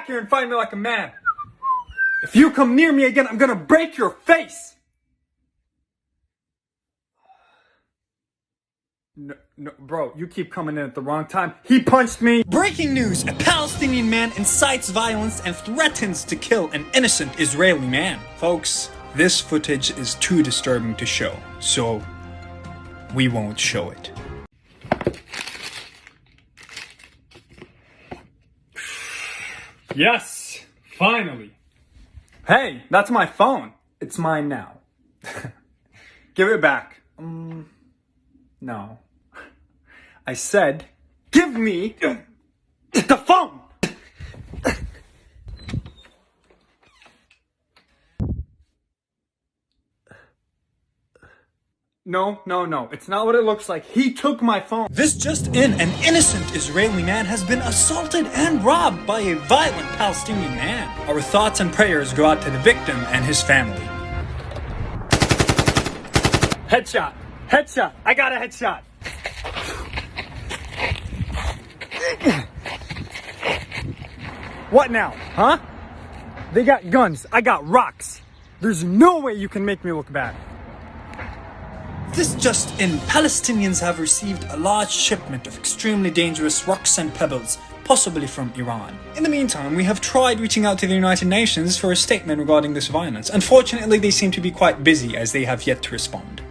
back here and fight me like a man. If you come near me again, I'm gonna break your face. No, bro, you keep coming in at the wrong time. He punched me. Breaking news, a Palestinian man incites violence and threatens to kill an innocent Israeli man. Folks, this footage is too disturbing to show, so we won't show it. Yes, finally. Hey, that's my phone. It's mine now. Give it back. No. I said, give me the phone! No, it's not what it looks like. He took my phone. This just in, an innocent Israeli man has been assaulted and robbed by a violent Palestinian man. Our thoughts and prayers go out to the victim and his family. Headshot, I got a headshot. What now, huh? They got guns, I got rocks. There's no way you can make me look bad. This just in, Palestinians have received a large shipment of extremely dangerous rocks and pebbles, possibly from Iran. In the meantime, we have tried reaching out to the United Nations for a statement regarding this violence. Unfortunately, they seem to be quite busy as they have yet to respond.